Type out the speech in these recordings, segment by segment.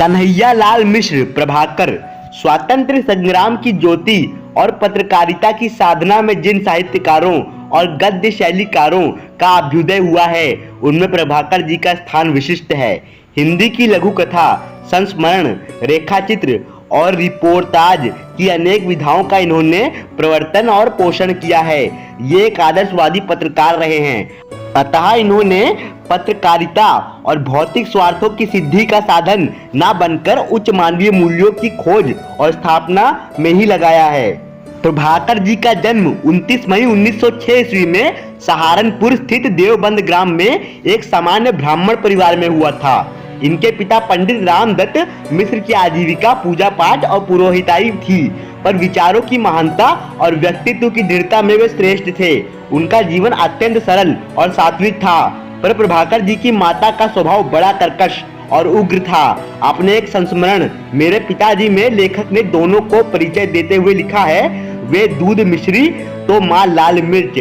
कन्हैया लाल मिश्र प्रभाकर स्वातंत्र्य संग्राम की ज्योति और पत्रकारिता की साधना में जिन साहित्यकारों और गद्य शैलीकारों का अभ्युदय हुआ है, उनमें प्रभाकर जी का स्थान विशिष्ट है। हिंदी की लघु कथा, संस्मरण, रेखाचित्र और रिपोर्टाज की अनेक विधाओं का इन्होंने प्रवर्तन और पोषण किया है। ये एक आदर्शवादी पत्रकार रहे हैं, अतः इन्होंने पत्रकारिता और भौतिक स्वार्थों की सिद्धि का साधन न बनकर उच्च मानवीय मूल्यों की खोज और स्थापना में ही लगाया है। प्रभाकर जी का जन्म 29 मई 1906 ईस्वी में सहारनपुर स्थित देवबंद ग्राम में एक सामान्य ब्राह्मण परिवार में हुआ था। इनके पिता पंडित रामदत्त मिश्र की आजीविका पूजा पाठ और पुरोहिताई थी, पर विचारों की महानता और व्यक्तित्व की दृढ़ता में वे श्रेष्ठ थे। उनका जीवन अत्यंत सरल और सात्विक था, पर प्रभाकर जी की माता का स्वभाव बड़ा कर्कश और उग्र था। अपने एक संस्मरण मेरे पिताजी में लेखक ने दोनों को परिचय देते हुए लिखा है, वे दूध मिश्री तो माँ लाल मिर्च।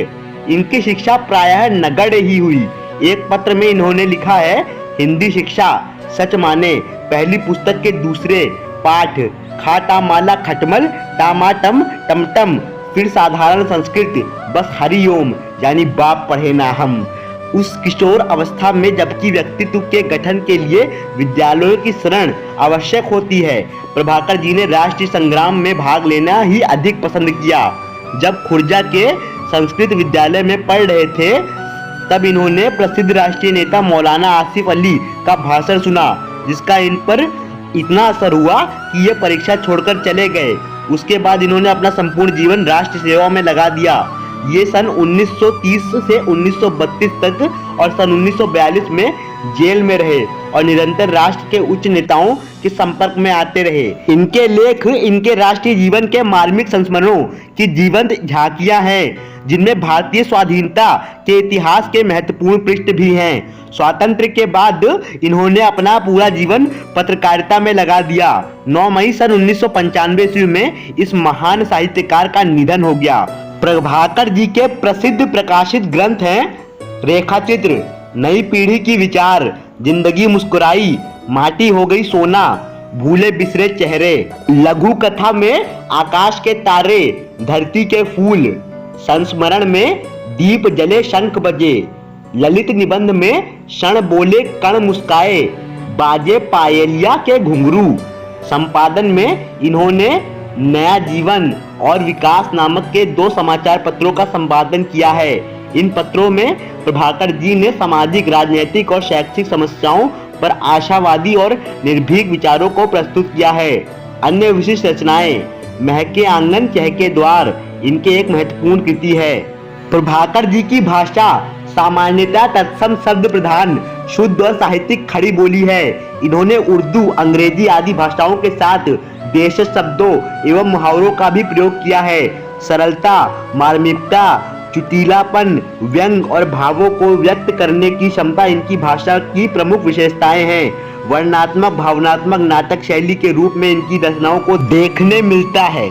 इनकी शिक्षा प्रायः नगण्य ही हुई। एक पत्र में इन्होंने लिखा है, हिंदी शिक्षा सच माने पहली पुस्तक के दूसरे पाठ खाटा माला खटमल टामाटम टमटम, फिर साधारण संस्कृत बस हरिओम यानी बाप पढ़े ना हम। उस किशोर अवस्था में जबकि व्यक्तित्व के गठन के लिए विद्यालयों की शरण आवश्यक होती है, प्रभाकर जी ने राष्ट्रीय संग्राम में भाग लेना ही अधिक पसंद किया। जब खुर्जा के संस्कृत विद्यालय में पढ़ रहे थे, तब इन्होंने प्रसिद्ध राष्ट्रीय नेता मौलाना आसिफ अली का भाषण सुना, जिसका इन पर इतना असर हुआ कि ये परीक्षा छोड़कर चले गए। उसके बाद इन्होंने अपना संपूर्ण जीवन राष्ट्र सेवा में लगा दिया। ये सन 1930 से 1932 तक और सन 1942 में जेल में रहे और निरंतर राष्ट्र के उच्च नेताओं के संपर्क में आते रहे। इनके लेख इनके राष्ट्रीय जीवन के मार्मिक संस्मरणों की जीवंत झांकियां हैं, जिनमें भारतीय स्वाधीनता के इतिहास के महत्वपूर्ण पृष्ठ भी हैं। स्वातंत्र्य के बाद इन्होंने अपना पूरा जीवन पत्रकारिता में लगा दिया। 9 मई सन 1995 ईस्वी में इस महान साहित्यकार का निधन हो गया। प्रभाकर जी के प्रसिद्ध प्रकाशित ग्रंथ हैं रेखाचित्र, नई पीढ़ी की विचार, जिंदगी मुस्कुराई, माटी हो गई सोना, भूले बिसरे चेहरे। लघु कथा में आकाश के तारे, धरती के फूल, संस्मरण में दीप जले शंख बजे, ललित निबंध में क्षण बोले कण मुस्काए, बाजे पायलिया के घुंघरू। संपादन में इन्होंने नया जीवन और विकास नामक के 2 समाचार पत्रों का संपादन किया है। इन पत्रों में प्रभाकर जी ने सामाजिक, राजनीतिक और शैक्षिक समस्याओं पर आशावादी और निर्भीक विचारों को प्रस्तुत किया है। अन्य विशिष्ट रचनाएं महके आंगन चहके द्वार इनके एक महत्वपूर्ण कृति है। प्रभाकर जी की भाषा सामान्यतः तत्सम शब्द प्रधान, शुद्ध और साहित्यिक खड़ी बोली है। इन्होंने उर्दू, अंग्रेजी आदि भाषाओं के साथ देश शब्दों एवं मुहावरों का भी प्रयोग किया है। सरलता, मार्मिकता, चुटीलापन, व्यंग और भावों को व्यक्त करने की क्षमता इनकी भाषा की प्रमुख विशेषताएं हैं। वर्णनात्मक, भावनात्मक नाटक शैली के रूप में इनकी रचनाओं को देखने मिलता है।